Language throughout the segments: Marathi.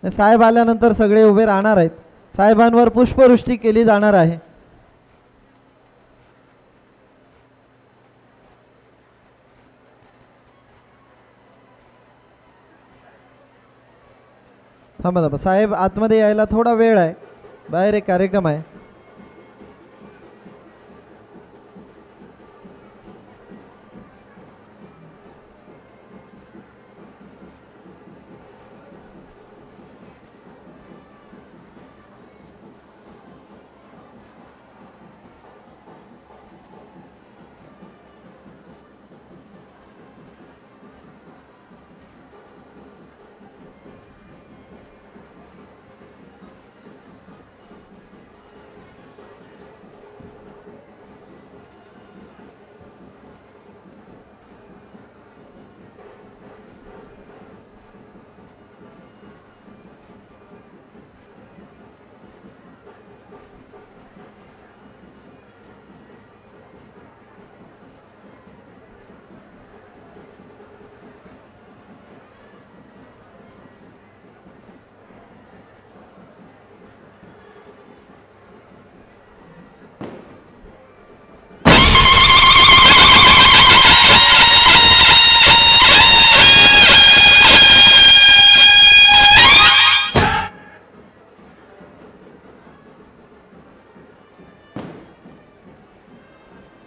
साहेब आल्यानंतर सगळे उभे राहणार आहेत. साहेबांवर पुष्पवृष्टी केली जाणार आहे. थांबा साहेब आतमध्ये यायला थोडा वेळ आहे, बाहेर एक कार्यक्रम आहे.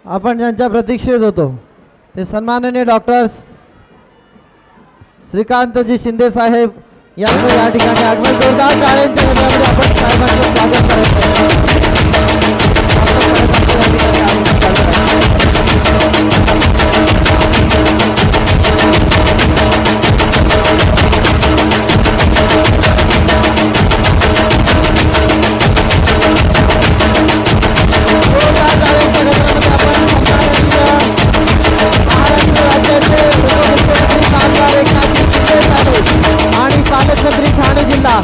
आपण ज्यांच्या प्रतीक्षेत होतो ते सन्माननीय डॉक्टर श्रीकांतजी शिंदे साहेब यांचं या ठिकाणी आगमन. जोरदार टाळ्यांच्या गजरामध्ये आपण साहेबांचं स्वागत करत आणि पालकमंत्री ठाणे जिल्हा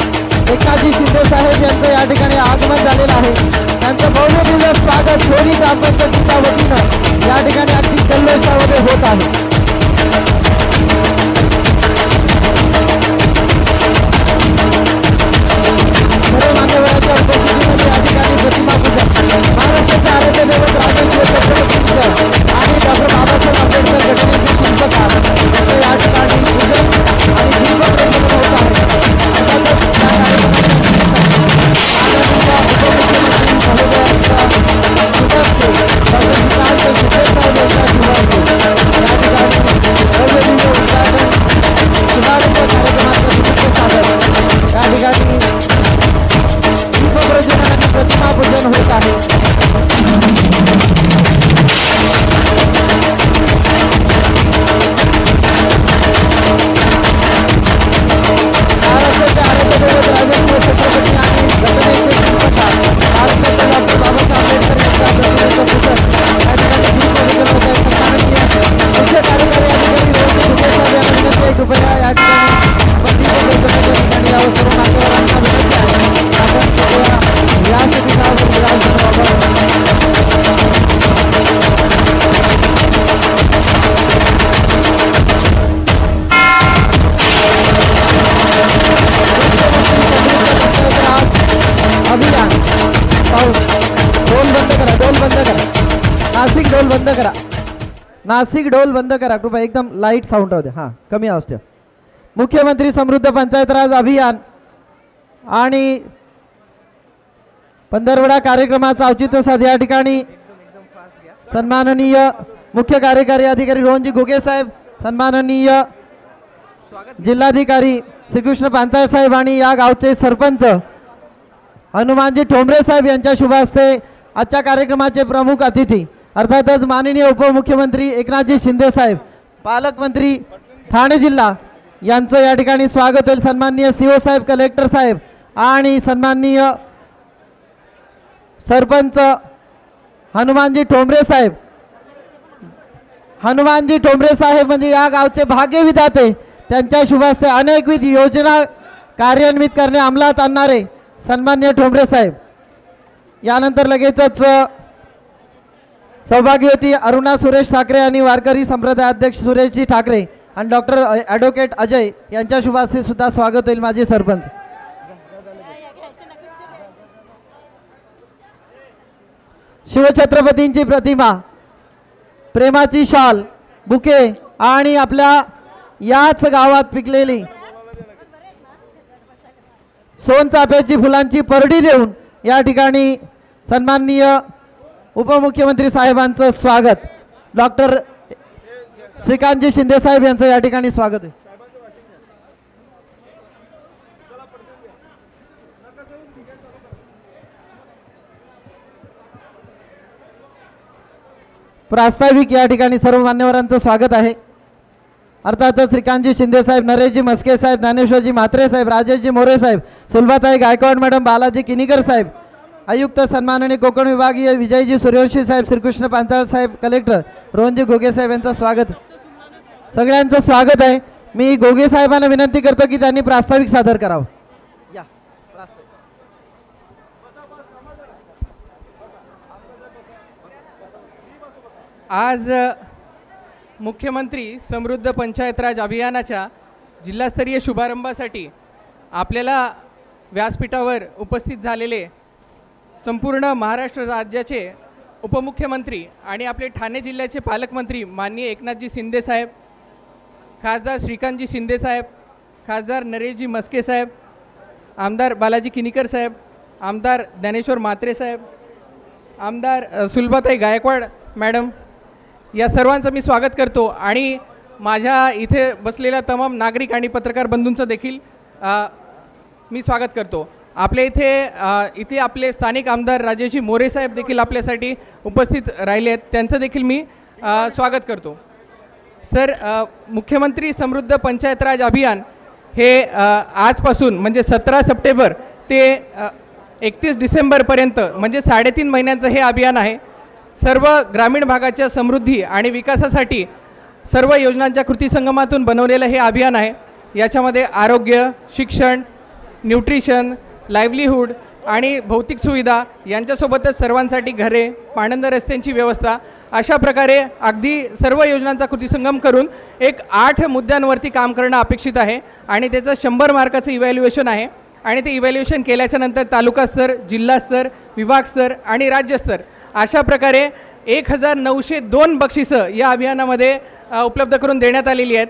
एकनाथजी शिंदे साहेब यांचं या ठिकाणी आगमन झालेलं आहे. त्यांचं भव्य दिव्य स्वागत शोरी ग्रामपंचायतीच्या वतीनं या ठिकाणी अगदी जल्लोषामध्ये होत आहे. सर्व मान्यवरांच्या उपस्थितीमध्ये या ठिकाणी प्रतिमा पूजन महाराष्ट्राचे आराध्य दैवत राजेंद्र छत्रपती आणि डॉक्टर बाबासाहेब आंबेडकर घटनेचे शिल्पकार यांचं या ठिकाणी पूजन आणि दीपप्रज्वलन होत आहे. या ठिकाणी दीपप्रज्वलन आणि प्रतिमा पूजन होत आहे. नाशिक ढोल बंद करा कृपया. एकदम लाईट साऊंड राहू दे. हां कमी आवाज ठेवा. मुख्यमंत्री समृद्ध पंचायत राज अभियान आणि पंधरवडा कार्यक्रमाचा औचित्य साध या ठिकाणी सन्माननीय मुख्य कार्यकारी अधिकारी रोहनजी घुगे साहेब, सन्माननीय जिल्हाधिकारी श्रीकृष्ण पांचाळ साहेब आणि या गावचे सरपंच हनुमानजी ठोंबरे साहेब यांच्या शुभ हस्ते आजच्या कार्यक्रमाचे प्रमुख अतिथी अर्थातच माननीय उपमुख्यमंत्री एकनाथजी शिंदे साहेब, पालकमंत्री ठाणे जिल्हा यांचं या ठिकाणी स्वागत होईल. सन्माननीय सीओ साहेब, कलेक्टर साहेब आणि सन्माननीय सरपंच हनुमानजी ठोंबरे साहेब. हनुमानजी ठोंबरे साहेब म्हणजे या गावचे भाग्य विधाते. त्यांच्या शुभ हस्ते अनेकविध योजना कार्यान्वित करणे अंमलात आणणारे सन्माननीय ठोंबरे साहेब. यानंतर लगेचच सौभाग्यवती अरुणा सुरेश ठाकरे आणि वारकरी संप्रदाय अध्यक्ष सुरेशजी ठाकरे आणि डॉक्टर ॲडव्होकेट अजय यांच्या शुभ हस्ते सुद्धा स्वागत होईल. माझे सरपंच शिवछत्रपतींची प्रतिमा, प्रेमाची शाल, बुके आणि आपल्या याच गावात पिकलेली सोनचाफ्याची फुलांची परडी देऊन या ठिकाणी सन्माननीय उपमुख्यमंत्री साहेबांचं स्वागत, डॉक्टर श्रीकांतजी शिंदे साहेब यांचं या ठिकाणी स्वागत आहे. प्रास्ताविक या ठिकाणी सर्व मान्यवरांचं स्वागत आहे. अर्थातच श्रीकांतजी शिंदे साहेब, नरेशजी मस्के साहेब, ज्ञानेश्वरजी म्हात्रे साहेब, राजेशजी मोरे साहेब, सुलभाताई गायकवाड मॅडम, बालाजी किनीकर साहेब, आयुक्त सन्माननीय कोकण विभागीय विजयजी सूर्यवंशी साहेब, श्रीकृष्ण पांचाळ साहेब, कलेक्टर रोहनजी घोगे साहेब यांचं स्वागत, सगळ्यांचं स्वागत आहे. मी घोगे साहेबांना विनंती करतो की त्यांनी प्रास्ताविक सादर करावं. आज मुख्यमंत्री समृद्ध पंचायत राज अभियानाच्या जिल्हास्तरीय शुभारंभासाठी आपल्याला व्यासपीठावर उपस्थित झालेले संपूर्ण महाराष्ट्र राज्याचे उपमुख्यमंत्री आणि आपले ठाणे जिल्ह्याचे पालकमंत्री माननीय एकनाथजी शिंदे साहेब, खासदार श्रीकांतजी शिंदे साहेब, खासदार नरेशजी मस्के साहेब, आमदार बालाजी किनीकर साहेब, आमदार ज्ञानेश्वर म्हात्रे साहेब, आमदार सुलभाताई गायकवाड मॅडम, या सर्वांचं मी स्वागत करतो. आणि माझ्या इथे बसलेल्या तमाम नागरिक आणि पत्रकार बंधूंचं देखील मी स्वागत करतो. आपल्या इथे आपले स्थानिक आमदार राजेशजी मोरे साहेब देखील आपल्यासाठी उपस्थित राहिले आहेत, त्यांचं देखील मी स्वागत करतो. सर, मुख्यमंत्री समृद्ध पंचायत राज अभियान हे आजपासून म्हणजे 17 सप्टेंबर ते 31 डिसेंबरपर्यंत म्हणजे 3.5 महिन्यांचं हे अभियान आहे. सर्व ग्रामीण भागाच्या समृद्धी आणि विकासासाठी सर्व योजनांच्या कृतीसंगमातून बनवलेलं हे अभियान आहे. याच्यामध्ये आरोग्य, शिक्षण, न्यूट्रिशन, लाईव्हलीहूड आणि भौतिक सुविधा यांच्यासोबतच सर्वांसाठी घरे, पाणंद रस्त्यांची व्यवस्था, अशा प्रकारे अगदी सर्व योजनांचा कृतीसंगम करून एक 8 मुद्द्यांवरती काम करणं अपेक्षित आहे. आणि त्याचं 100 मार्काचं इव्हॅल्युएशन आहे. आणि ते इव्हॅल्युएशन केल्याच्या नंतर तालुका स्तर, जिल्हा स्तर, विभाग स्तर आणि राज्य स्तर अशा प्रकारे 1902 बक्षिसं या अभियानामध्ये उपलब्ध करून देण्यात आलेली आहेत.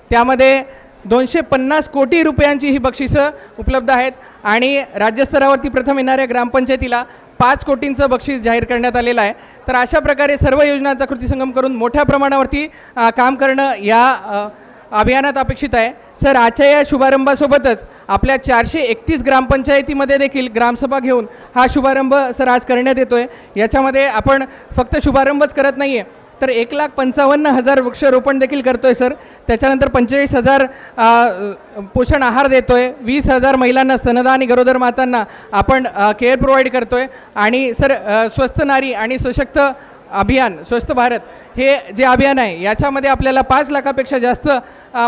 त्यामध्ये 250 कोटी रुपयांची ही बक्षिसं उपलब्ध आहेत. आणि राज्यस्तरावरती प्रथम येणाऱ्या ग्रामपंचायतीला 5 कोटींचं बक्षीस जाहीर करण्यात आलेलं आहे. तर अशा प्रकारे सर्व योजनांचा कृतीसंगम करून मोठ्या प्रमाणावरती काम करणं या अभियानात अपेक्षित आहे. सर, आजच्या या शुभारंभासोबतच आपल्या 431 ग्रामपंचायतीमध्ये देखील ग्रामसभा घेऊन हा शुभारंभ सर आज करण्यात येतो आहे. याच्यामध्ये आपण फक्त शुभारंभच करत नाही आहे, तर 1,55,000 वृक्षारोपण देखील करतो आहे सर. त्याच्यानंतर 45,000 पोषण आहार देतो आहे. 20,000 महिलांना स्तनदा आणि गरोदर मातांना आपण केअर प्रोव्हाइड करतो आहे. आणि सर, स्वस्थ नारी आणि सशक्त अभियान, स्वस्थ भारत हे जे अभियान आहे याच्यामध्ये आपल्याला 5 लाखापेक्षा जास्त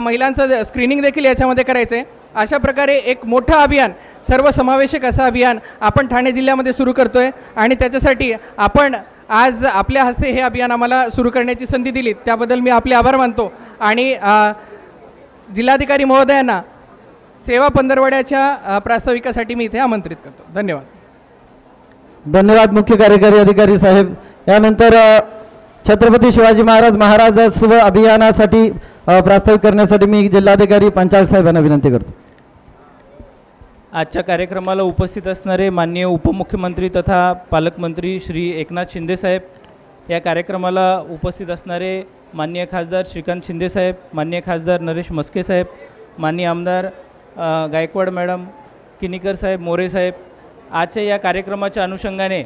महिलांचं स्क्रीनिंग देखील याच्यामध्ये करायचं आहे. अशा प्रकारे एक मोठं अभियान, सर्वसमावेशक असं अभियान आपण ठाणे जिल्ह्यामध्ये सुरू करतो आहे. आणि त्याच्यासाठी आपण आज आपल्या हस्ते हे अभियान आम्हाला सुरू करण्याची संधी दिली, त्याबद्दल मी आपले आभार मानतो. आणि जिल्हाधिकारी महोदयांना सेवा पंधरवड्याच्या प्रास्ताविकासाठी मी इथे आमंत्रित करतो. धन्यवाद. धन्यवाद मुख्य कार्यकारी अधिकारी साहेब. यानंतर छत्रपती शिवाजी महाराजोत्सव अभियानासाठी प्रास्ताविक करण्यासाठी मी जिल्हाधिकारी पांचाळ साहेबांना विनंती करतो. आजच्या कार्यक्रमाला उपस्थित असणारे माननीय उपमुख्यमंत्री तथा पालकमंत्री श्री एकनाथ शिंदे साहेब, या कार्यक्रमाला उपस्थित असणारे माननीय खासदार श्रीकांत शिंदे साहेब, माननीय खासदार नरेश मस्के साहेब, माननीय आमदार गायकवाड मॅडम, किनीकर साहेब, मोरे साहेब, आजच्या या कार्यक्रमाच्या अनुषंगाने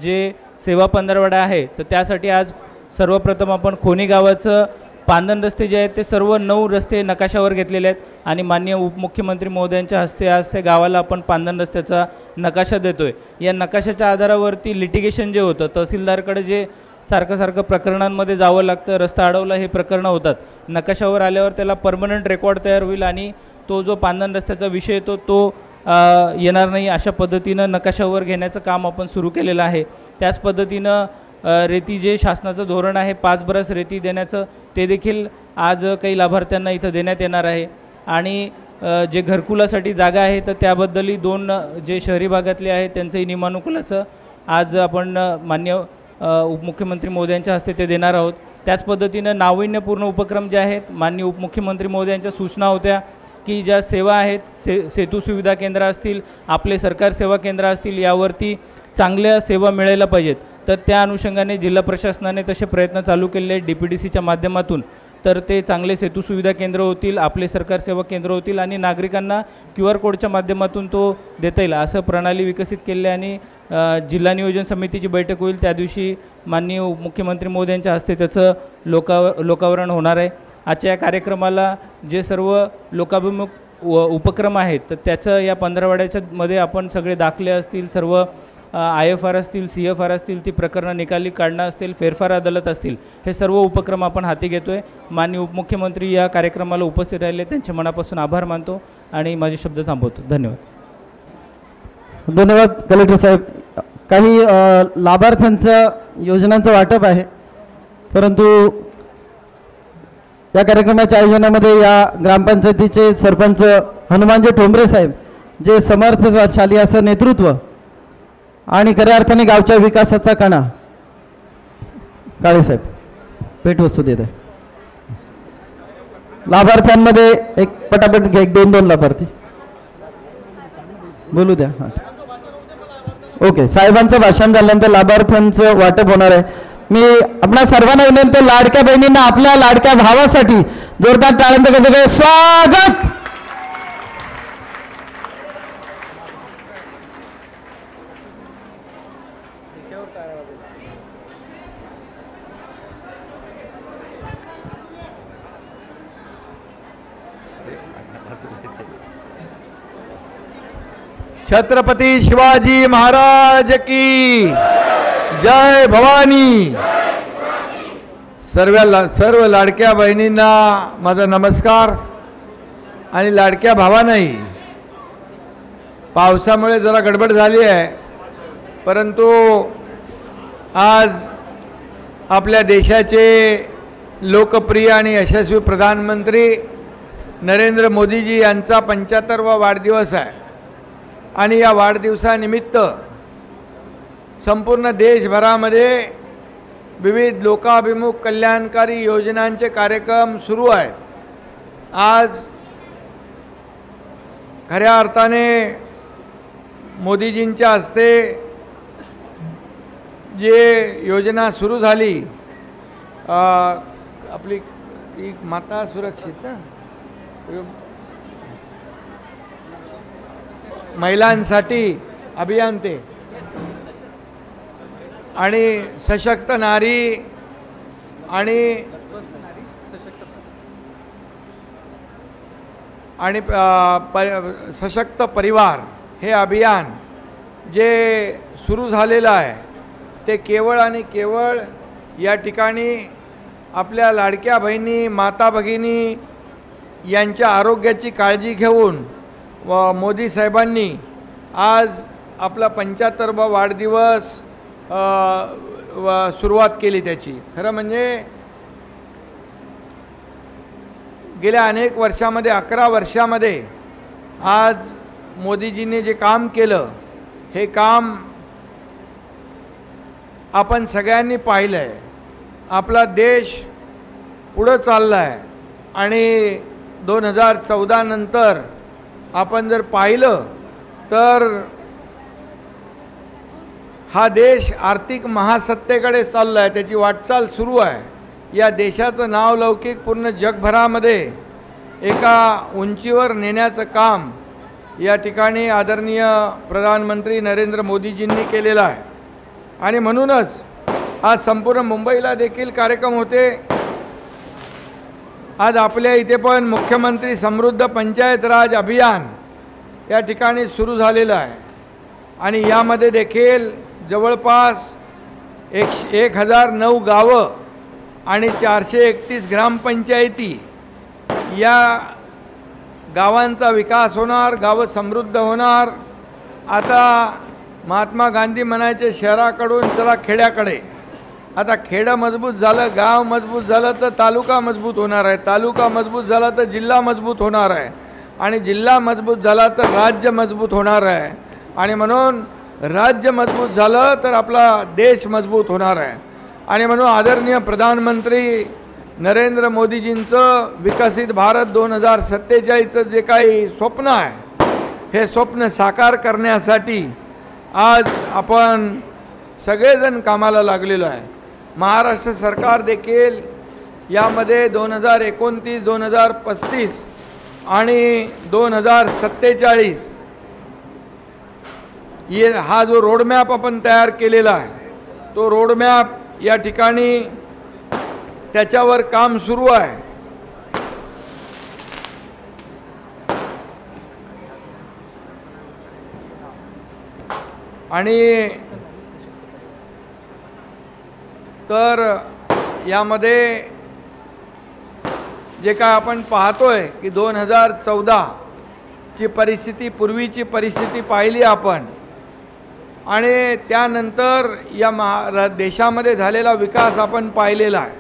जे सेवा पंधरवडा आहे तर त्यासाठी आज सर्वप्रथम आपण खोनी गावाचं पांदन रस्ते जे आहेत ते सर्व 9 रस्ते नकाशावर घेतलेले आहेत. आणि माननीय उपमुख्यमंत्री महोदयांच्या हस्ते आज त्या गावाला आपण पांदन रस्त्याचा नकाशा देतो आहे. या नकाशाच्या आधारावरती लिटिगेशन जे होतं, तहसीलदारकडे जे सारखं प्रकरणांमध्ये जावं लागतं, रस्ता अडवला हे प्रकरणं होतात, नकाशावर आल्यावर त्याला परमनंट रेकॉर्ड तयार होईल आणि तो जो पांदन रस्त्याचा विषय येतो तो येणार नाही. अशा पद्धतीनं नकाशावर घेण्याचं काम आपण सुरू केलेलं आहे. त्याच पद्धतीनं रेती जे शासनाचं धोरण आहे 5 बरस रेती देण्याचं, ते देखील आज काही लाभार्थ्यांना इथं देण्यात येणार आहे. आणि जे घरकुलासाठी जागा आहे तर त्याबद्दलही 2 जे शहरी भागातले आहेत त्यांचंही नियमानुकुलाचं आज आपण माननीय उपमुख्यमंत्री महोदयांच्या हस्ते ते देणार आहोत. त्याच पद्धतीनं नाविन्यपूर्ण उपक्रम जे आहेत, माननीय उपमुख्यमंत्री महोदयांच्या सूचना होत्या की ज्या सेवा आहेत, सेतू सुविधा केंद्र असतील, आपले सरकार सेवा केंद्र असतील, यावरती चांगल्या सेवा मिळायला पाहिजेत. तर त्या अनुषंगाने जिल्हा प्रशासनाने तसे प्रयत्न चालू केले आहेत DPDCच्या माध्यमातून. तर ते चांगले सेतू सुविधा केंद्र होतील, आपले सरकार सेवा केंद्र होतील आणि नागरिकांना QR कोडच्या माध्यमातून तो देता येईल असं प्रणाली विकसित केली. आणि जिल्हा नियोजन समितीची बैठक होईल, त्या दिवशी माननीय उपमुख्यमंत्री मोदयांच्या हस्ते त्याचं लोकार्पण होणार आहे. आजच्या या कार्यक्रमाला जे सर्व लोकाभिमुख उपक्रम आहेत, तर त्याचं या पंधरवड्याच्या मध्ये आपण सगळे दाखले असतील, सर्व IFR असतील, CFR असतील, ती प्रकरणं निकाली काढणं असतील, फेरफार अदालत असतील, हे सर्व उपक्रम आपण हाती घेतो आहे. माननीय उपमुख्यमंत्री या कार्यक्रमाला उपस्थित राहिले, त्यांचे मनापासून आभार मानतो आणि माझे शब्द थांबवतो. धन्यवाद. धन्यवाद कलेक्टर साहेब. काही लाभार्थ्यांचं योजनांचं वाटप आहे, परंतु या कार्यक्रमाच्या आयोजनामध्ये या ग्रामपंचायतीचे सरपंच हनुमानजी ठोंबरे साहेब, जे समर्थशाली असं नेतृत्व आणि खऱ्या अर्थाने गावच्या विकासाचा कणा, काळे साहेब भेटवस्तू देत आहे. लाभार्थ्यांमध्ये एक पटापट घ्या, एक दोन लाभार्थी बोलू द्या. हां, ओके. साहेबांचं भाषण झाल्यानंतर लाभार्थ्यांचं वाटप होणार आहे. मी आपणा सर्वांना विनंती, लाडक्या बहिणींना आपल्या लाडक्या भावासाठी जोरदार टाळ्यांचं सगळे स्वागत. छत्रपती शिवाजी महाराज की जय भवानी. सर्व लाडक्या बहिणींना माझा नमस्कार. आणि लाडक्या भावांनाही. पावसामुळे जरा गडबड झाली आहे, परंतु आज आपल्या देशाचे लोकप्रिय आणि यशस्वी प्रधानमंत्री नरेंद्र मोदीजी यांचा 75वा वाढदिवस आहे. आणि या वाढदिवसानिमित्त संपूर्ण देशभरामध्ये विविध लोकाभिमुख कल्याणकारी योजनांचे कार्यक्रम सुरू आहेत. आज खऱ्या अर्थाने मोदीजींच्या हस्ते जे योजना सुरू झाली, आपली माता सुरक्षित महिलांसाठी अभियान ते आणि सशक्त नारी आणि सशक्त परिवार हे अभियान जे सुरू झालेलं आहे, ते केवळ आणि केवळ या ठिकाणी आपल्या लाडक्या बहिणी, माता भगिनी यांच्या आरोग्याची काळजी घेऊन व मोदी साहेबांनी आज आपला 75वा वाढदिवस सुरुवात केली त्याची. खरं म्हणजे गेल्या अनेक वर्षामध्ये, 11 वर्षामध्ये आज मोदीजींनी जे काम केलं, हे काम आपण सगळ्यांनी पाहिलं आहे. आपला देश पुढं चालला आहे आणि 2014 नंतर आपण जर पाहिलं तर हा देश आर्थिक महासत्तेकडे चालला आहे, त्याची वाटचाल सुरू आहे. या देशाचं नावलौकिक पूर्ण जगभरामध्ये एका उंचीवर नेण्याचं काम या ठिकाणी आदरणीय प्रधानमंत्री नरेंद्र मोदीजींनी केलेलं आहे. आणि म्हणूनच आज संपूर्ण मुंबईला देखील कार्यक्रम होते. आज आपल्या इथे पण मुख्यमंत्री समृद्ध पंचायत राज अभियान या ठिकाणी सुरू झालेलं आहे. आणि यामध्ये देखील जवळपास 1009 गावं आणि 431 ग्रामपंचायती, या गावांचा विकास होणार, गावं समृद्ध होणार. आता महात्मा गांधी म्हणायचे, शहराकडून चला खेड्याकडे. आता खेडं मजबूत झालं, गाव मजबूत झालं तर तालुका मजबूत होणार आहे, तालुका मजबूत झाला तर जिल्हा मजबूत होणार आहे, आणि जिल्हा मजबूत झाला तर राज्य मजबूत होणार आहे. आणि म्हणून राज्य मजबूत झालं तर आपला देश मजबूत होणार आहे. आणि म्हणून आदरणीय प्रधानमंत्री नरेंद्र मोदीजींचं विकसित भारत 2047चं जे काही स्वप्न आहे, हे स्वप्न साकार करण्यासाठी आज आपण सगळेजण कामाला लागलेलो आहे. महाराष्ट्र सरकार देखील यामध्ये 2029, 2035 आणि 2047 हा जो रोडमॅप आपण तयार केलेला आहे, तो रोडमॅप या ठिकाणी त्याच्यावर काम सुरू आहे. आणि तर यामध्ये जे काय आपण पाहतोय की 2014 ची परिस्थिती, पूर्वीची परिस्थिती पाहिली आपण, आणि त्यानंतर या देशामध्ये झालेला विकास आपण पाहिलेला आहे.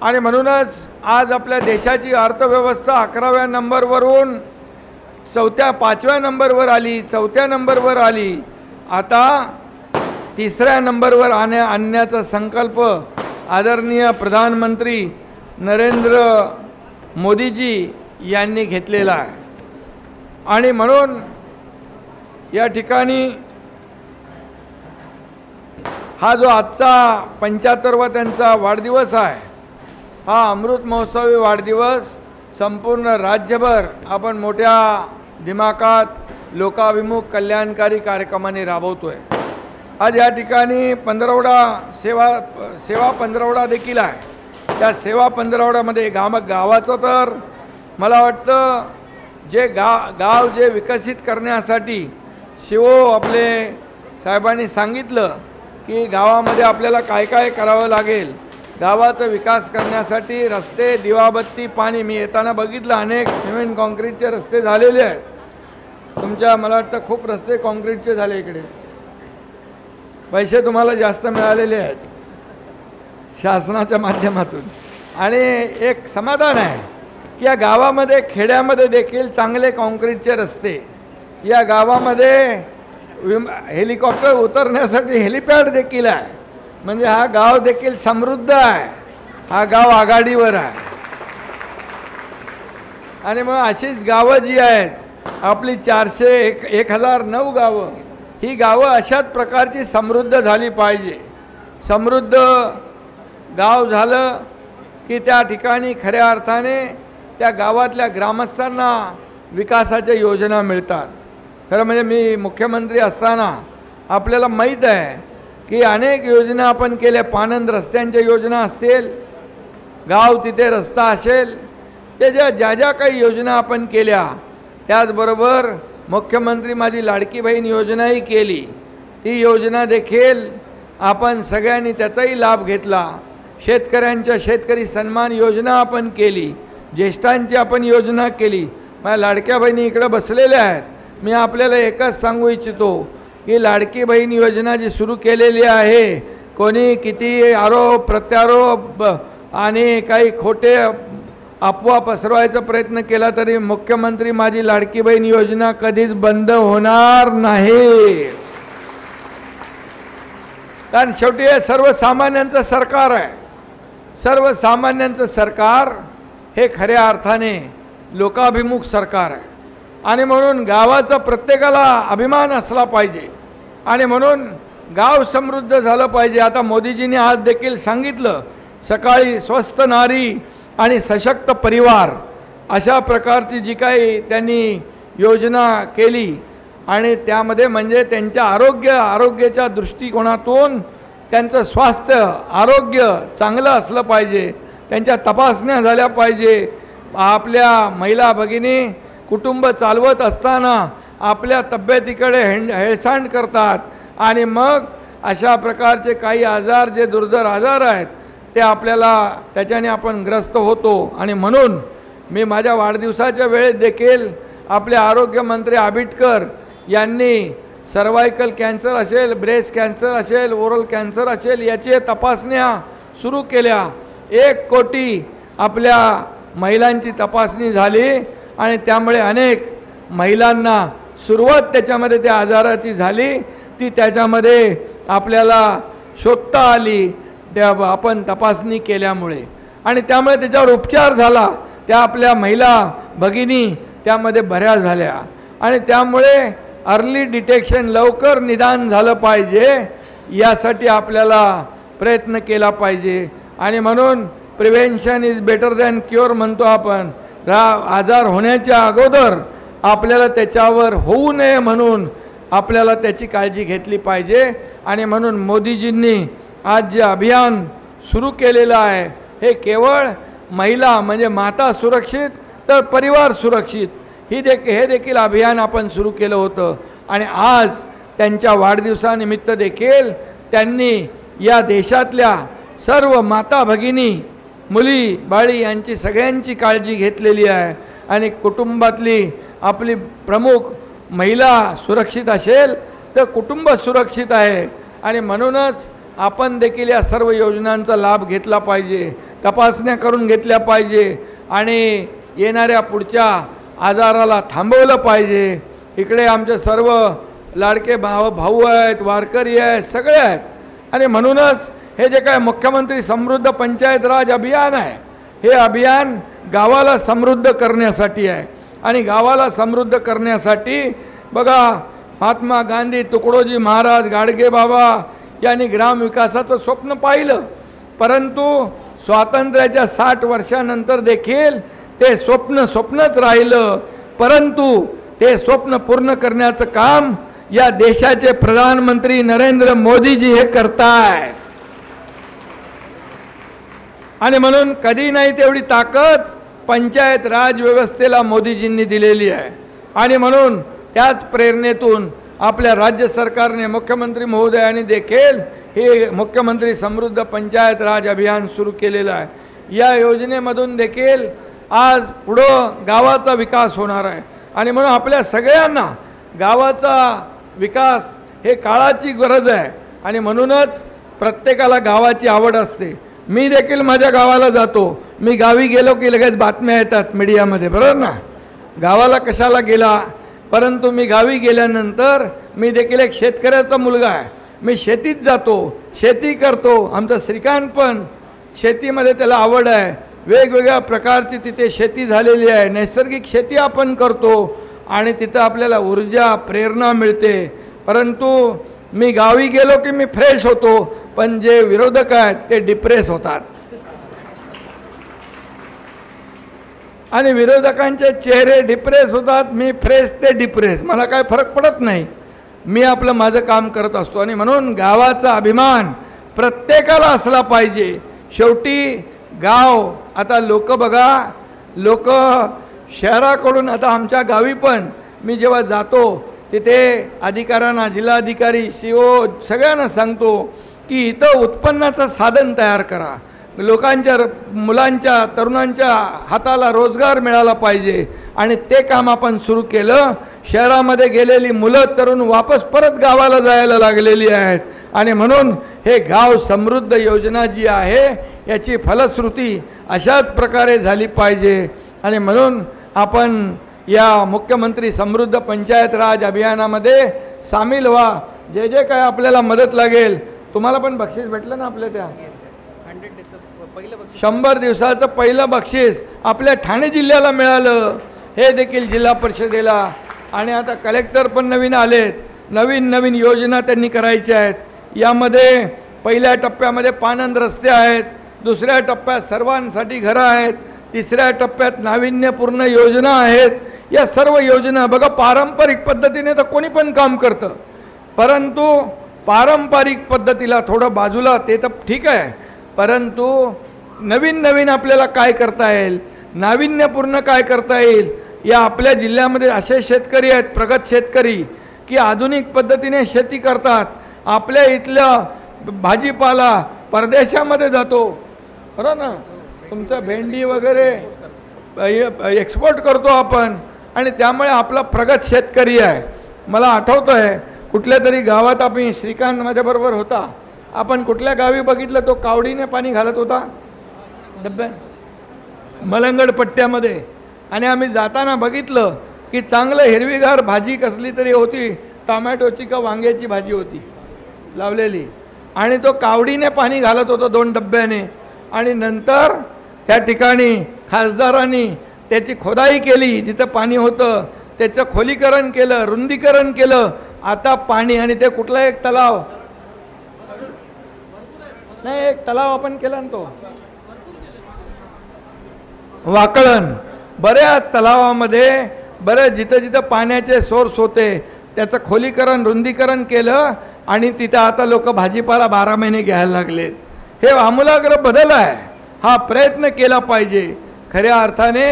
आणि म्हणूनच आज आपल्या देशाची अर्थव्यवस्था 11व्या नंबरवरून 5व्या नंबरवर आली, 4थ्या नंबरवर आली. आता 3ऱ्या नंबरवर आणण्याचा संकल्प आदरणीय प्रधानमंत्री नरेंद्र मोदीजी यांनी घेतलेला आहे. आणि म्हणून या ठिकाणी हा जो आजचा 75वा त्यांचा वाढदिवस आहे, हा अमृत महोत्सवी वाढदिवस संपूर्ण राज्यभर आपण मोठ्या दिमाखात लोकाभिमुख कल्याणकारी कार्यक्रमाने राबवतोय. आज या ठिकाणी 15वडा सेवा 15वडा देखील आहे. त्या सेवा 15वड्यामध्ये गावाचं तर मला वाटतं जे गाव जे विकसित करण्यासाठी आपले साहेबांनी सांगितलं की गावामध्ये आपल्याला काय काय करावं लागेल. गावाचा विकास करण्यासाठी रस्ते, दिवाबत्ती, पाणी. मी येताना बघितलं अनेक सिमेंट कॉन्क्रीटचे रस्ते झालेले आहेत. तुमच्या मला वाटतं खूप रस्ते कॉन्क्रीटचे झाले इकडे. पैसे तुम्हाला जास्त मिळालेले आहेत शासनाच्या माध्यमातून. आणि एक समाधान आहे की या गावामध्ये, खेड्यामध्ये देखील चांगले कॉन्क्रीटचे रस्ते. या गावामध्ये हेलिकॉप्टर उतरण्यासाठी हेलिपॅड देखील आहे. म्हणजे हा गाव देखील समृद्ध आहे, हा गाव आघाडीवर आहे. आणि मग अशीच गावं जी आहेत आपली 1009 गावं, ही गावं अशाच प्रकारची समृद्ध झाली पाहिजे. समृद्ध गाव झालं की त्या ठिकाणी खऱ्या अर्थाने त्या गावातल्या ग्रामस्थांना विकासाच्या योजना मिळतात. खरं म्हणजे मी मुख्यमंत्री असताना आपल्याला माहीत आहे की अनेक योजना आपण केल्या. पानंद रस्त्यांच्या योजना असतील, गाव तिथे रस्ता असेल, त्याच्या ज्या ज्या काही योजना आपण केल्या. त्याचबरोबर मुख्यमंत्री माझी लाडकी बहीण योजनाही केली. ती योजना देखील आपण सगळ्यांनी त्याचाही लाभ घेतला. शेतकऱ्यांच्या शेतकरी सन्मान योजना आपण केली. ज्येष्ठांची आपण योजना केली. माझ्या लाडक्या बहिणी इकडे बसलेल्या आहेत. मी आपल्याला एकच सांगू इच्छितो की लाडकी बहीण योजना जी सुरू केलेली आहे, कोणी किती आरोप प्रत्यारोप आणि काही खोटे अफवा पसरवायचा प्रयत्न केला तरी मुख्यमंत्री माझी लाडकी बहीण योजना कधीच बंद होणार नाही. कारण शेवटी हे सर्वसामान्यांचं सरकार आहे. सर्वसामान्यांचं सरकार हे खऱ्या अर्थाने लोकाभिमुख सरकार आहे. आणि म्हणून गावाचा प्रत्येकाला अभिमान असला पाहिजे. आणि म्हणून गाव समृद्ध झालं पाहिजे. आता मोदीजींनी आज देखील सांगितलं, सकाळी स्वस्थ नारी आणि सशक्त परिवार अशा प्रकारची जी काही त्यांनी योजना केली. आणि त्यामध्ये म्हणजे त्यांच्या आरोग्याच्या दृष्टिकोनातून त्यांचं स्वास्थ्य आरोग्य चांगलं असलं पाहिजे. त्यांच्या तपासण्या झाल्या पाहिजे. आपल्या महिला भगिनी कुटुंब चालवत असताना आपल्या तब्येतीकडे हेळसांड करतात आणि मग अशा प्रकारचे काही आजार, जे दुर्धर आजार आहेत, ते आपल्याला त्याच्याने आपण ग्रस्त होतो. आणि म्हणून मी माझ्या वाढदिवसाच्या वेळेत देखील आपले आरोग्यमंत्री आबिटकर यांनी सर्वायकल कॅन्सर असेल, ब्रेस्ट कॅन्सर असेल, ओरल कॅन्सर असेल, याची तपासण्या सुरू केल्या. 1 कोटी आपल्या महिलांची तपासणी झाली आणि त्यामुळे अनेक महिलांना सुरुवात त्याच्यामध्ये त्या आजाराची झाली ती त्याच्यामध्ये आपल्याला शोधता आली त्या आपण तपासणी केल्यामुळे, आणि त्यामुळे त्याच्यावर उपचार झाला. त्या आपल्या महिला भगिनी त्यामध्ये बऱ्याच झाल्या, आणि त्यामुळे अर्ली डिटेक्शन, लवकर निदान झालं पाहिजे, यासाठी आपल्याला प्रयत्न केला पाहिजे. आणि म्हणून prevention is better than cure म्हणतो आपण. आजार होण्याच्या अगोदर आपल्याला त्याच्यावर होऊ नये म्हणून आपल्याला त्याची काळजी घेतली पाहिजे. आणि म्हणून मोदीजींनी आज जे अभियान सुरू केलेलं आहे हे केवळ महिला म्हणजे माता सुरक्षित तर परिवार सुरक्षित हे देखील अभियान आपण सुरू केलं होतं. आणि आज त्यांच्या वाढदिवसानिमित्त देखील त्यांनी या देशातल्या सर्व माता भगिनी, मुली बाळी यांची सगळ्यांची काळजी घेतलेली आहे. आणि कुटुंबातली आपली प्रमुख महिला सुरक्षित असेल तर कुटुंब सुरक्षित आहे. आणि म्हणूनच आपण देखील या सर्व योजनांचा लाभ घेतला पाहिजे, तपासण्या करून घेतल्या पाहिजे, आणि येणाऱ्या पुढच्या आजाराला थांबवलं पाहिजे. इकडे आमचे सर्व लाडके भाऊ आहेत, वारकरी आहेत, सगळे आहेत. आणि म्हणूनच हे जे काय मुख्यमंत्री समृद्ध पंचायत राज अभियान आहे हे अभियान गावाला समृद्ध करण्यासाठी आहे. आणि गावाला समृद्ध करण्यासाठी बघा महात्मा गांधी, तुकडोजी महाराज, गाडगे बाबा यांनी ग्रामविकासाचं स्वप्न पाहिलं, परंतु स्वातंत्र्याच्या 60 वर्षानंतर देखील ते स्वप्नच राहिलं. परंतु ते स्वप्न पूर्ण करण्याचं काम या देशाचे प्रधानमंत्री नरेंद्र मोदीजी हे करतायत. आणि म्हणून कधी नाही तेवढी ताकद पंचायत राज व्यवस्थेला मोदीजींनी दिलेली आहे. आणि म्हणून त्याच प्रेरणेतून आपल्या राज्य सरकारने, मुख्यमंत्री महोदयांनी देखील हे मुख्यमंत्री समृद्ध पंचायत राज अभियान सुरू केलेलं आहे. या योजनेमधून देखील आज पुढं गावाचा विकास होणार आहे. आणि म्हणून आपल्या सगळ्यांना गावाचा विकास हे काळाची गरज आहे. आणि म्हणूनच प्रत्येकाला गावाची आवड असते. मी देखील माझ्या गावाला जातो. मी गावी गेलो की लगेच बातम्या येतात मीडियामध्ये, बरोबर ना, गावाला कशाला गेला. परंतु मी गावी गेल्यानंतर मी देखील एक शेतकऱ्याचा मुलगा आहे. मी शेतीत जातो, शेती करतो. आमचा श्रीकांत पण शेतीमध्ये त्याला आवड आहे. वेगवेगळ्या प्रकारची तिथे शेती झालेली आहे. नैसर्गिक शेती आपण करतो आणि तिथं आपल्याला ऊर्जा, प्रेरणा मिळते. परंतु मी गावी गेलो की मी फ्रेश होतो, पण जे विरोधक आहेत ते डिप्रेस होतात. आणि विरोधकांचे चेहरे डिप्रेस होतात, मी फ्रेश ते डिप्रेस. मला काय फरक पडत नाही. मी आपलं माझं काम करत असतो. आणि म्हणून गावाचा अभिमान प्रत्येकाला असला पाहिजे. शेवटी गाव, आता लोक बघा, लोक शहराकडून, आता आमच्या गावी पण मी जेव्हा जातो तिथे अधिकाऱ्यांना, जिल्हाधिकारी, CO सगळ्यांना सांगतो की इथं उत्पन्नाचं साधन तयार करा. लोकांच्या, मुलांच्या, तरुणांच्या हाताला रोजगार मिळाला पाहिजे. आणि ते काम आपण सुरू केलं. शहरामध्ये गेलेली मुलं, तरुण वापस परत गावाला जायला लागलेली आहेत. आणि म्हणून हे गाव समृद्ध योजना जी आहे याची फलश्रुती अशाच प्रकारे झाली पाहिजे. आणि म्हणून आपण या मुख्यमंत्री समृद्ध पंचायत राज अभियानामध्ये सामील व्हा. जे जे काय आपल्याला मदत लागेल. तुम्हाला पण बक्षीस भेटलं ना आपल्या त्या 100 दिवसाचं पहिलं बक्षीस आपल्या ठाणे जिल्ह्याला मिळालं. हे देखील जिल्हा परिषदेला. आणि आता कलेक्टर पण नवीन आलेत. नवीन योजना त्यांनी करायच्या आहेत. यामध्ये पहिल्या टप्प्यामध्ये पाणंद रस्ते आहेत, दुसऱ्या टप्प्यात सर्वांसाठी घरं आहेत, तिसऱ्या टप्प्यात नाविन्यपूर्ण योजना आहेत. या सर्व योजना बघा, पारंपरिक पद्धतीने तर कोणी पण काम करतं, परंतु पारंपरिक पद्धतीला थोडं बाजूला, ते तर ठीक आहे, परंतु नवीन आपल्याला काय करता येईल, नाविन्यपूर्ण काय करता येईल. या आपल्या जिल्ह्यामध्ये असे शेतकरी आहेत, प्रगत शेतकरी, की आधुनिक पद्धतीने शेती करतात. आपल्या इथल्या भाजीपाला परदेशामध्ये जातो, बरोबर ना, तुमचं भेंडी वगैरे एक्सपोर्ट करतो आपण. आणि त्यामुळे आपला प्रगत शेतकरी आहे. मला आठवतं आहे कुठल्या तरी गावात, आपण श्रीकांत माझ्याबरोबर होता, आपण कुठल्या गावी बघितलं तो कावडीने पाणी घालत होता डब्यात, मलंगड पट्ट्यामध्ये. आणि आम्ही जाताना बघितलं की चांगलं हिरवीगार भाजी कसली तरी होती, टोमॅटोची का वांग्याची भाजी होती लावलेली, आणि तो कावडीने पाणी घालत होतो 2 डब्याने, आणि नंतर त्या ठिकाणी खासदारांनी त्याची खोदाई केली, जिथं पाणी होतं त्याचं खोलीकरण केलं, रुंदीकरण केलं. आता पाणी, आणि ते कुठला एक तलाव नाही, एक तलाव आपण केला ना तो वाकळण, बऱ्याच तलावामध्ये बऱ्याच जिथं जिथं पाण्याचे सोर्स होते त्याचं खोलीकरण रुंदीकरण केलं, आणि तिथं आता लोक भाजीपाला 12 महिने घ्यायला लागलेत. हे आमूलाग्र बदल आहे. हा प्रयत्न केला पाहिजे. खऱ्या अर्थाने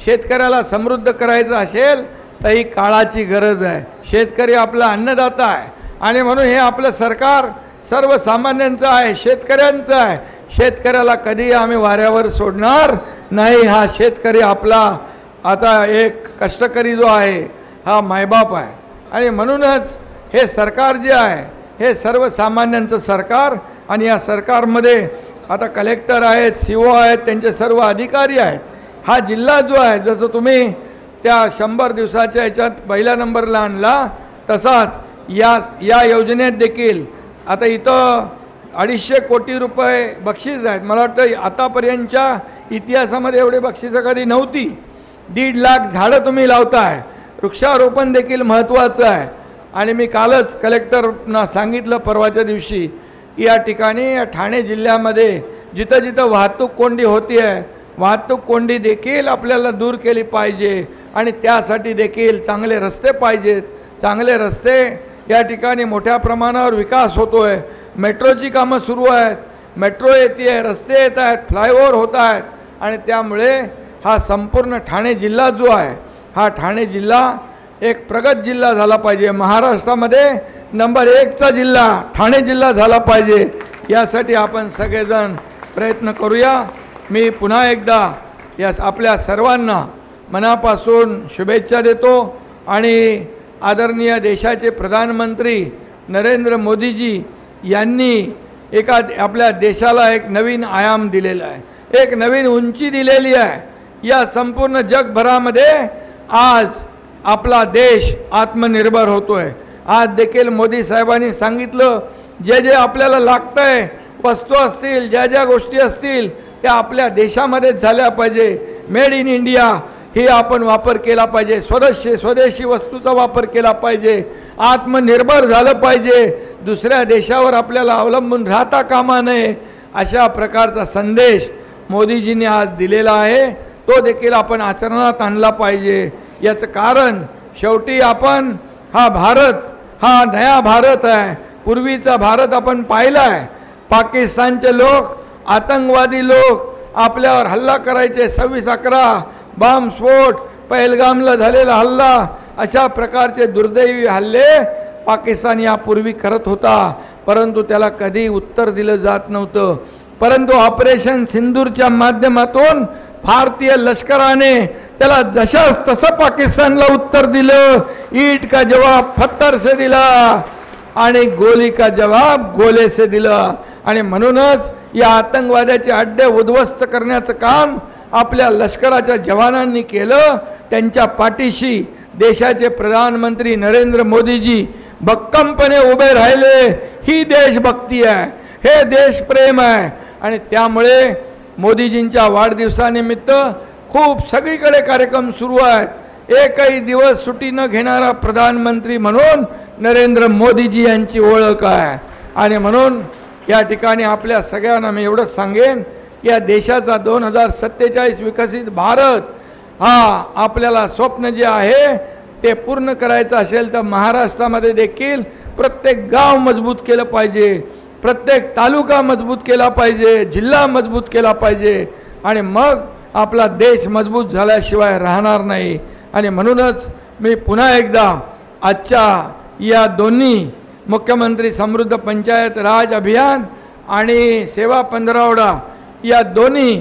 शेतकऱ्याला समृद्ध करायचं असेल तर ही काळाची गरज आहे. शेतकरी आपला अन्नदाता आहे, आणि म्हणून हे आपलं सरकार सर्वसामान्यांचं आहे, शेतकऱ्यांचं आहे. शेतकऱ्याला कधी आम्ही वाऱ्यावर सोडणार नाही. हा शेतकरी आपला आता एक कष्टकरी जो आहे हा मायबाप आहे, आणि म्हणूनच हे सरकार जे आहे हे सर्वसामान्यांचं सरकार. आणि या सरकारमध्ये आता कलेक्टर आहेत, CO आहेत, त्यांचे सर्व अधिकारी आहेत. हा जिल्हा जो आहे, जसं तुम्ही त्या 100 दिवसाच्या याच्यात पहिल्या नंबरला आणला, तसाच या योजनेत देखील आता इथं 250 कोटी रुपये बक्षीस आहेत. मला वाटतं आतापर्यंतच्या इतिहासामध्ये एवढे बक्षिसं कधी नव्हती. 1.5 लाख झाडं तुम्ही लावताय. वृक्षारोपण देखील महत्त्वाचं आहे. आणि मी कालच कलेक्टरना सांगितलं परवाच्या दिवशी की या ठिकाणी या ठाणे जिल्ह्यामध्ये जिथं जिथं वाहतूक कोंडी होती आहे, वाहतूक कोंडी देखील आपल्याला दूर केली पाहिजे, आणि त्यासाठी देखील चांगले रस्ते पाहिजेत. चांगले रस्ते या ठिकाणी मोठ्या प्रमाणावर विकास होतो आहे. मेट्रोची कामं सुरू आहेत, मेट्रो येते आहे, रस्ते येत आहेत, फ्लायओव्हर होत आहेत, आणि त्यामुळे हा संपूर्ण ठाणे जिल्हा जो आहे हा ठाणे जिल्हा एक प्रगत जिल्हा झाला पाहिजे. महाराष्ट्रामध्ये नंबर 1चा जिल्हा ठाणे जिल्हा झाला पाहिजे. यासाठी आपण सगळेजण प्रयत्न करूया. मी पुन्हा एकदा या आपल्या सर्वांना मनापासून शुभेच्छा देतो, आणि आदरणीय देशाचे प्रधानमंत्री नरेंद्र मोदीजी यांनी आपल्या देशाला एक नवीन आयाम दिलेला आहे, एक नवीन उंची दिलेली आहे. या संपूर्ण जगभरामध्ये आज आपला देश आत्मनिर्भर होतोय. आज देखील मोदी साहेबांनी सांगितलं, जे जे आपल्याला लागतंय, वस्तू असतील, ज्या ज्या गोष्टी असतील त्या आपल्या देशामध्येच झाल्या पाहिजे. मेड इन इंडिया ही आपण वापर केला पाहिजे. स्वदेशी वस्तूचा वापर केला पाहिजे. आत्मनिर्भर झालं पाहिजे. दुसऱ्या देशावर आपल्याला अवलंबून राहता कामा नये. अशा प्रकारचा संदेश मोदीजींनी आज दिलेला आहे. तो देखील आपण आचरणात आणला पाहिजे. याचं कारण शेवटी आपण हा भारत हा नया भारत आहे. पूर्वीचा भारत आपण पाहिला आहे. पाकिस्तानचे लोक, आतंकवादी लोक आपल्यावर हल्ला करायचे. 26/11 बॉम्बस्फोट, पहलगामला झालेला हल्ला, अशा प्रकारचे दुर्दैवी हल्ले पाकिस्तान यापूर्वी करत होता, परंतु त्याला कधी उत्तर दिलं जात नव्हतं. परंतु ऑपरेशन सिंदूरच्या माध्यमातून भारतीय लष्कराने त्याला जशास तसं पाकिस्तानला उत्तर दिलं. ईट का जवाब पत्थर से दिला आणि गोली का जवाब गोले से दिला. आणि म्हणूनच या आतंकवाद्याचे अड्डे उद्ध्वस्त करण्याचं काम आपल्या लष्कराच्या जवानांनी केलं. त्यांच्या पाठीशी देशाचे प्रधानमंत्री नरेंद्र मोदीजी भक्कमपणे उभे राहिले. ही देशभक्ती आहे, हे देशप्रेम आहे. आणि त्यामुळे मोदीजींच्या वाढदिवसानिमित्त खूप सगळीकडे कार्यक्रम सुरू आहेत. एकही दिवस सुट्टी न घेणारा प्रधानमंत्री म्हणून नरेंद्र मोदीजी यांची ओळख आहे. आणि म्हणून या ठिकाणी आपल्या सगळ्यांना मी एवढंच सांगेन की या देशाचा 2047 विकसित भारत हा आपल्याला स्वप्न जे आहे ते पूर्ण करायचं असेल तर महाराष्ट्रामध्ये देखील प्रत्येक गाव मजबूत केलं पाहिजे, प्रत्येक तालुका मजबूत केला पाहिजे, जिल्हा मजबूत केला पाहिजे. आणि मग आपला देश मजबूत झाल्याशिवाय राहणार नाही. आणि म्हणूनच मी पुन्हा एकदा आजच्या या दोन्ही मुख्यमंत्री समृद्ध पंचायत राज अभियान आणि सेवा पंधरवडा या दोन्ही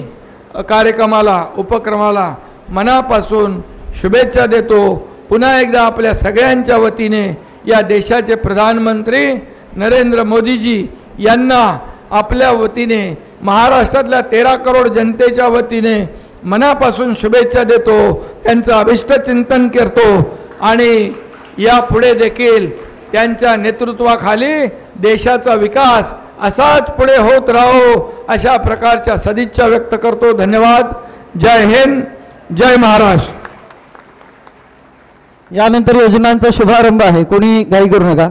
कार्यक्रमाला उपक्रमाला मनापासून शुभेच्छा देतो. पुन्हा एकदा आपल्या सगळ्यांच्या वतीने या देशाचे प्रधानमंत्री नरेंद्र मोदीजी यांना आपल्या वतीने महाराष्ट्रातल्या 13 करोड जनतेच्या वतीने मनापासून शुभेच्छा देतो, त्यांचं अभिष्ट चिंतन करतो आणि यापुढे देखील त्यांच्या नेतृत्वाखाली देशाचा विकास असाच पुढे होत राहो अशा प्रकारच्या सदिच्छा व्यक्त करतो. धन्यवाद. जय हिंद, जय महाराष्ट्र. यानंतर योजनांचा शुभारंभ आहे, कोणी घाई करू नका.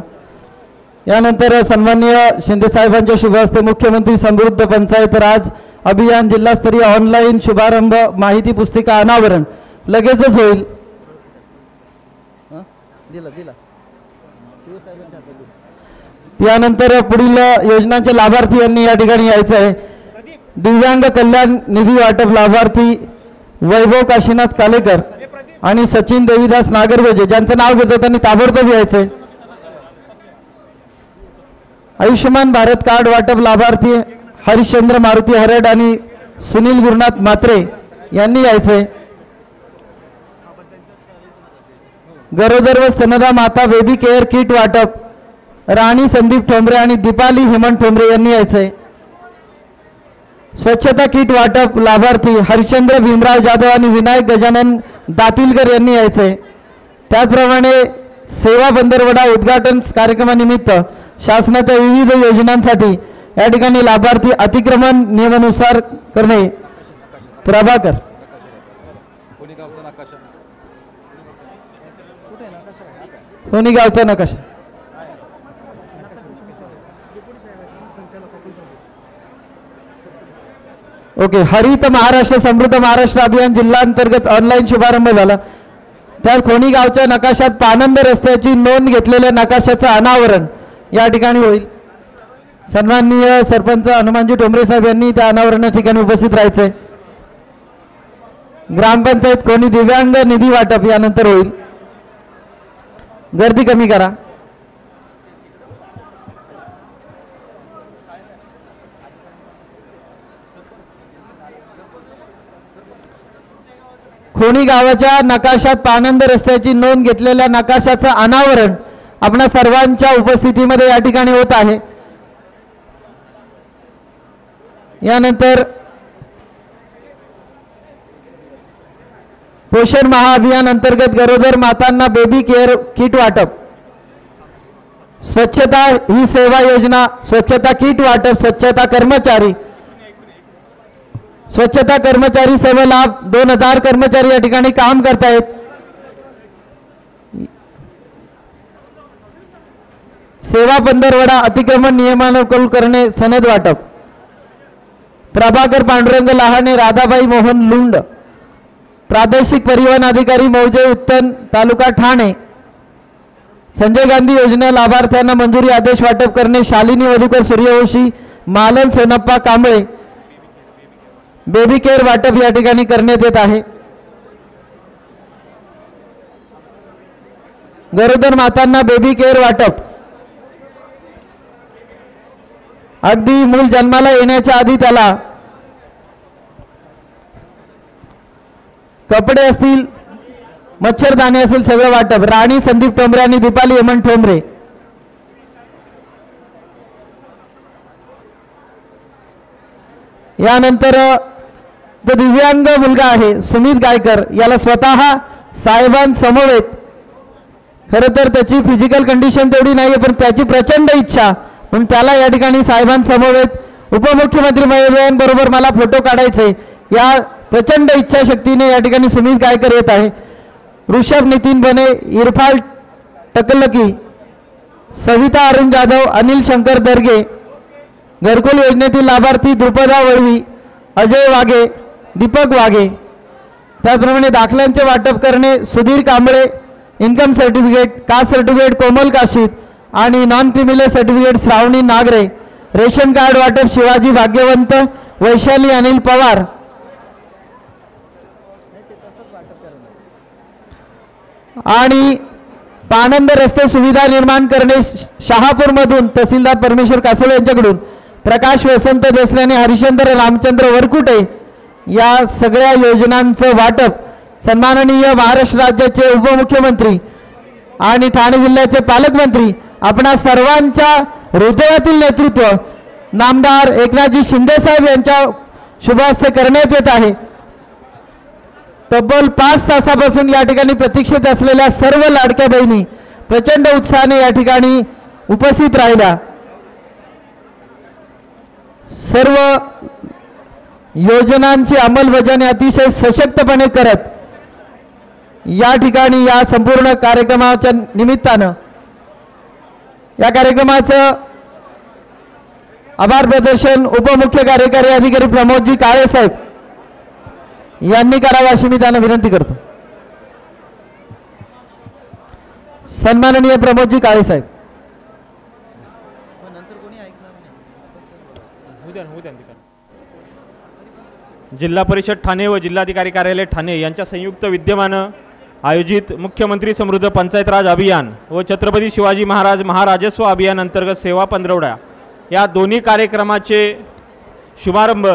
यानंतर सन्माननीय शिंदे साहेबांच्या शुभ हस्ते मुख्यमंत्री समृद्ध पंचायत राज अभियान जिल्हास्तरीय ऑनलाईन शुभारंभ माहिती पुस्तिका अनावरण लगेचच होईल. यानंतर पुढील योजनांचे लाभार्थी यांनी या ठिकाणी यायचं आहे. दिव्यांग कल्याण निधी वाटप लाभार्थी वैभव काशीनाथ कालेकर आणि सचिन देवीदास नागरगोजे ज्यांचं नाव घेतो त्यांनी ताबडतोब यायचंय. आयुष्यमान भारत कार्ड वाटप लाभार्थी हरिश्चंद्र मारुती हरड आणि सुनील गुरुनाथ म्हात्रे यांनी यायचंय. गरोदर व स्तनदा माता बेबी केअर किट वाटप राणी संदीप ठोंबरे आणि दीपाली हेमंत ठोंबरे यांनी यायचंय. स्वच्छता किट वाटप लाभार्थी हरिश्चंद्र भीमराव जाधव आणि विनायक गजानन दातिलकर यांनी यायचंय. त्याचप्रमाणे सेवा बंदरवडा उद्घाटन कार्यक्रमानिमित्त शासनाच्या विविध योजनांसाठी या ठिकाणी लाभार्थी अतिक्रमण नियमानुसार करणे प्रभाकर कोणी गावचा नकाशा ओके. हरित महाराष्ट्र समृद्ध महाराष्ट्र अभियान जिल्हांतर्गत ऑनलाईन शुभारंभ झाला. त्यात कोणी गावच्या नकाशात पानंद रस्त्याची नोंद घेतलेल्या नकाशाचं अनावरण या ठिकाणी होईल. सन्माननीय सरपंच हनुमानजी ठोंबरे साहेब यांनी त्या अनावरणा ठिकाणी उपस्थित राहायचंय. ग्रामपंचायत कोणी दिव्यांग निधी वाटप यानंतर होईल. गर्दी कमी करा. खोणी गावाच्या नकाशात पानंद रस्त्याची नोंद घेतलेल्या नकाशाचं अनावरण आपणा सर्वांच्या उपस्थितीमध्ये या ठिकाणी होत आहे. यानंतर पोषण महाअभियान अंतर्गत गरोदर मातांना बेबी केअर किट वाटप, स्वच्छता ही सेवा योजना, स्वच्छता किट वाटप, स्वच्छता कर्मचारी सेवा लाभ 2000 कर्मचारी या ठिकाणी काम करतायत. सेवा बंदरवडा अतिक्रमण नियमानुसार करणे सनद वाटप, प्रभाकर पांडुरंग लहाने, राधाबाई मोहन लुंड, प्रादेशिक परिवहन अधिकारी मौजे उत्तन तालुका ठाणे. संजय गांधी योजना लाभार्थ्यांना मंजुरी आदेश वाटप करणे, शालिनी मधुकर सूर्यवंशी, मालन सोनप्पा कांबळे. बेबी केअर वाटप या ठिकाणी करण्यात येत आहे. गरोदर मातांना बेबी केअर वाटप, अगदी मूल जन्माला येण्याच्या आधी त्याला कपडे असतील, मच्छरदाणी असेल सगळं वाटप. राणी संदीप ठोंबरे आणि दीपाली हेमंत ठोंबरे. यानंतर तो दिव्यांग मुलगा आहे सुमित गायकर, याला स्वतः साहेबांसमवेत, खरं तर त्याची फिजिकल कंडिशन तेवढी नाही पण त्याची प्रचंड इच्छा, म्हणून त्याला या ठिकाणी साहेबांसमवेत उपमुख्यमंत्री महोदयांबरोबर मला फोटो काढायचे या प्रचंड इच्छाशक्तीने या ठिकाणी सुमित गायकर येत आहे. ऋषभ नितीन बने, इरफाल टकलकी, सविता अरुण जाधव, अनिल शंकर दर्गे. घरकुल योजनेतील लाभार्थी द्रुपदा वळवी, अजय वाघे, दीपक वाघे. त्याचप्रमाणे दाखल्यांचे वाटप करणे Sudhir Kamble, income certificate, caste certificate Komal Kashit आणि non criminal certificate Shravani Nagare. Ration card वाटप शिवाजी भाग्यवंत, वैशाली अनिल पवार. आणि पानंद रस्ते सुविधा निर्माण करणे शहापूर मधून तहसीलदार परमेश्वर कासोळे यांच्याकडून प्रकाश वसंत देसले आणि हरिश्चंद्र रामचंद्र वरकुटे. या सगळ्या योजनांचं वाटप सन्माननीय महाराष्ट्र राज्याचे उपमुख्यमंत्री आणि ठाणे जिल्ह्याचे पालकमंत्री आपणा सर्वांच्या हृदयातील नेतृत्व नामदार एकनाथजी शिंदे साहेब यांच्या शुभ हस्ते करण्यात येत आहे. तब्बल 5 तासापासून या ठिकाणी प्रतीक्षेत असलेल्या सर्व लाडक्या बहिणी प्रचंड उत्साहाने या ठिकाणी उपस्थित राहिल्या. सर्व योजनांची अंमलबजावणी अतिशय सशक्तपणे करत या ठिकाणी या संपूर्ण कार्यक्रमाच्या निमित्तानं या कार्यक्रमाचं आभार प्रदर्शन उपमुख्य कार्यकारी अधिकारी प्रमोदजी काळे साहेब यांनी करावं अशी मी त्यांना विनंती करतो. सन्माननीय प्रमोदजी काळे साहेब. जिल्हा परिषद ठाणे व जिल्हाधिकारी कार्यालय ठाणे यांच्या संयुक्त विद्यमानं आयोजित मुख्यमंत्री समृद्ध पंचायत राज अभियान व छत्रपती शिवाजी महाराज महाराजस्व अभियान अंतर्गत सेवा पंधरवडा या दोन्ही कार्यक्रमाचे शुभारंभ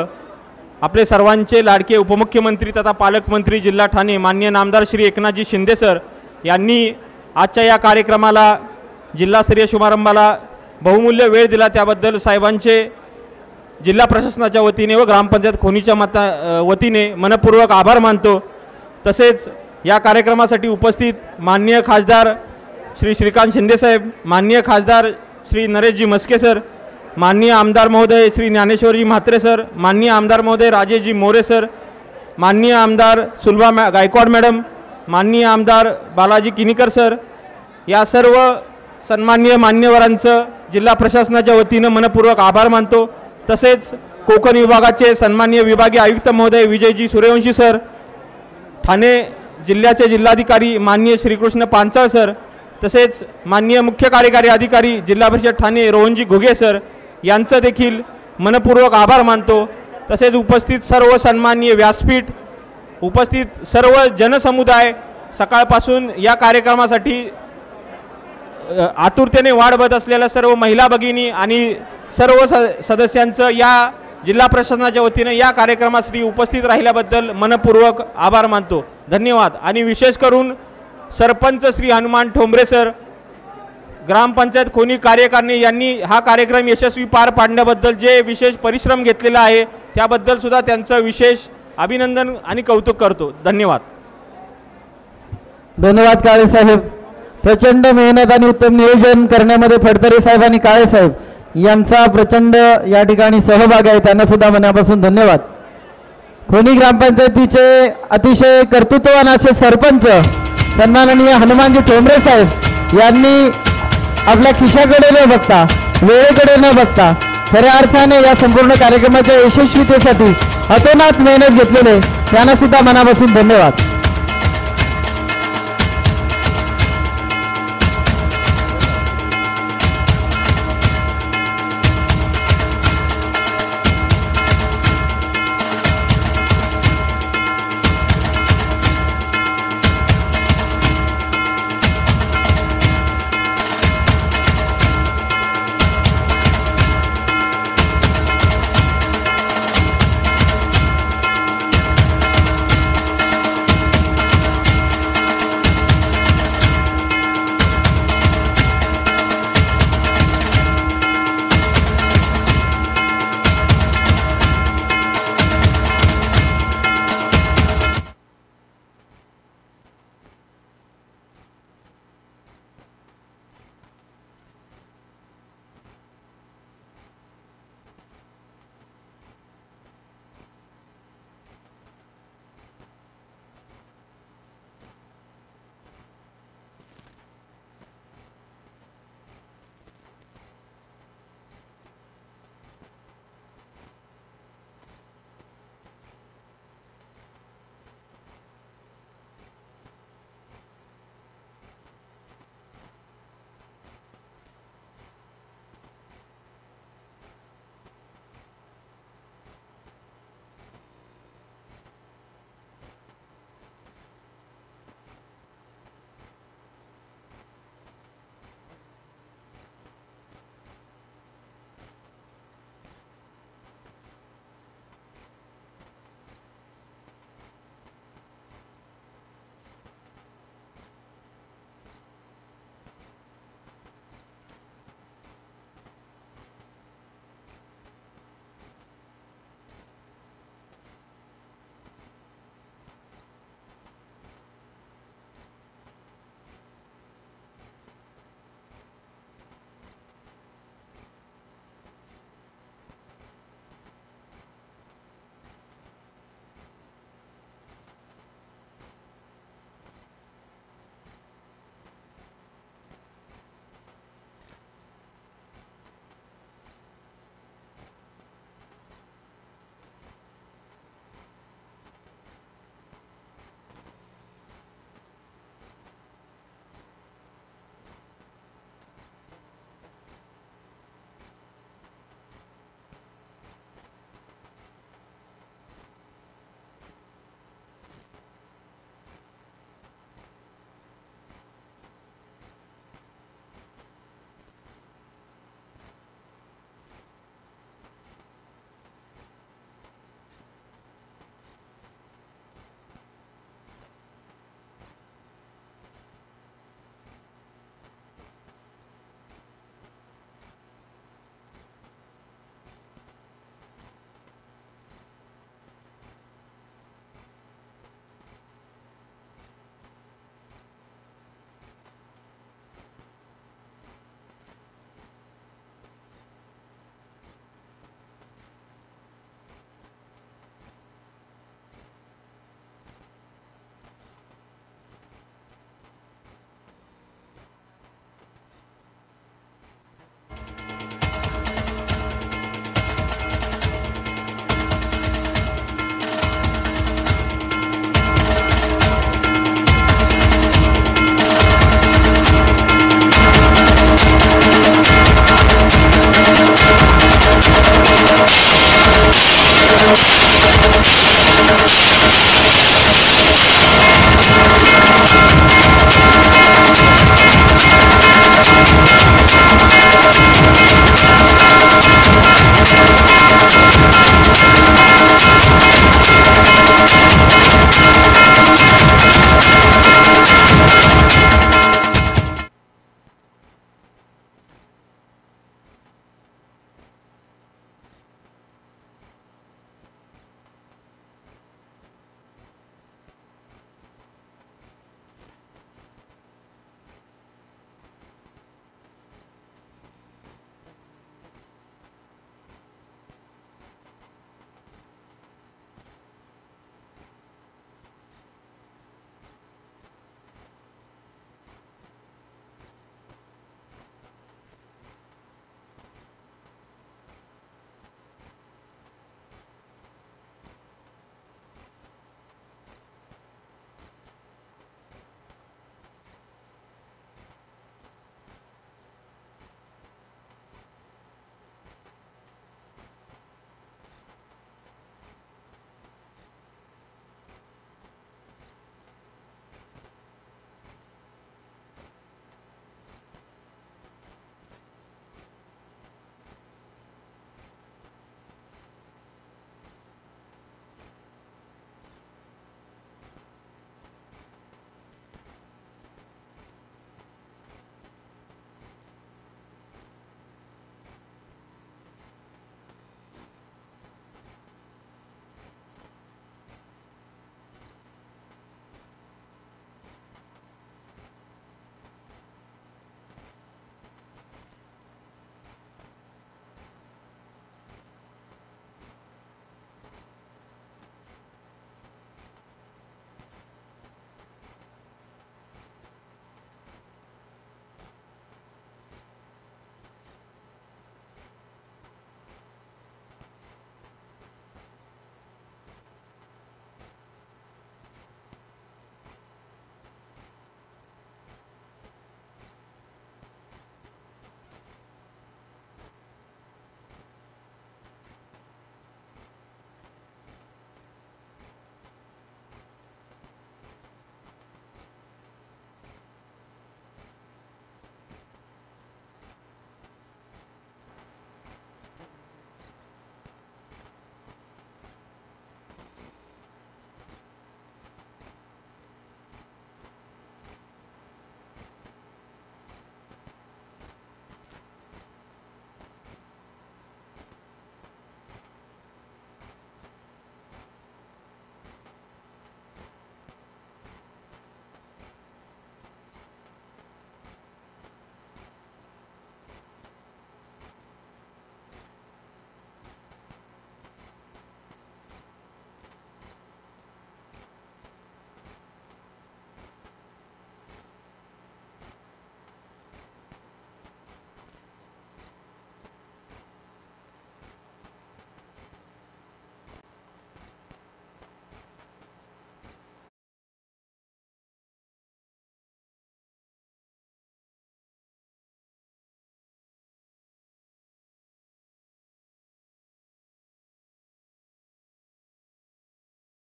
आपले सर्वांचे लाडके उपमुख्यमंत्री तथा पालकमंत्री जिल्हा ठाणे माननीय नामदार श्री एकनाथजी शिंदे सर यांनी आजच्या या कार्यक्रमाला जिल्हास्तरीय शुभारंभाला बहुमूल्य वेळ दिला, त्याबद्दल साहेबांचे जिल्हा प्रशासनाच्या वतीने व ग्रामपंचायत खोनीच्या वतीने मनपूर्वक आभार मानतो. तसेच या कार्यक्रमासाठी उपस्थित माननीय खासदार श्री श्रीकांत शिंदे साहेब, माननीय खासदार श्री नरेशजी मस्के सर, माननीय आमदार महोदय श्री ज्ञानेश्वरजी म्हात्रे सर, माननीय आमदार महोदय राजेशजी मोरे सर, माननीय आमदार सुलभा गायकवाड मॅडम, माननीय आमदार बालाजी किनीकर सर, या सर्व सन्माननीय मान्यवरांचं जिल्हा प्रशासनाच्या वतीनं मनपूर्वक आभार मानतो. तसेच कोकण विभागाचे सन्माननीय विभागीय आयुक्त महोदय विजयजी सूर्यवंशी सर, ठाणे जिल्ह्याचे जिल्हाधिकारी माननीय श्रीकृष्ण पांचाळ सर, तसेच माननीय मुख्य कार्यकारी अधिकारी जिल्हा परिषद ठाणे रोहनजी घुगे सर यांचं देखील मनपूर्वक आभार मानतो. तसेच उपस्थित सर्व सन्माननीय व्यासपीठ, उपस्थित सर्व जनसमुदाय, सकाळपासून या कार्यक्रमासाठी आतुरतेने वाट बघत असलेल्या सर्व महिला भगिनी आणि सर्व सदस्यांचं या जिल्हा प्रशासनाच्या वतीने या कार्यक्रमासाठी उपस्थित राहिल्याबद्दल मनपूर्वक आभार मानतो. धन्यवाद. आणि विशेष करून सरपंच श्री हनुमान ठोंबरे सर, ग्रामपंचायत खोनी कार्यकारिणी यांनी हा कार्यक्रम यशस्वी पार पाडण्याबद्दल जे विशेष परिश्रम घेतलेला आहे त्याबद्दल सुद्धा त्यांचं विशेष अभिनंदन आणि कौतुक करतो. धन्यवाद. धन्यवाद काळे साहेब. प्रचंड मेहनत आणि उत्तम नियोजन करण्यामध्ये फडतरे साहेब आणि काळे साहेब यांचा प्रचंड या ठिकाणी सहभाग आहे, त्यांना सुद्धा मनापासून धन्यवाद. खोनी ग्रामपंचायतीचे अतिशय कर्तृत्ववान असे सरपंच सन्माननीय हनुमानजी ठोंबरे साहेब यांनी आपल्या खिशाकडे न बघता, वेळेकडे न बघता खऱ्या अर्थाने या संपूर्ण कार्यक्रमाच्या यशस्वीतेसाठी अतोनात मेहनत घेतलेले त्यांना सुद्धा मनापासून धन्यवाद.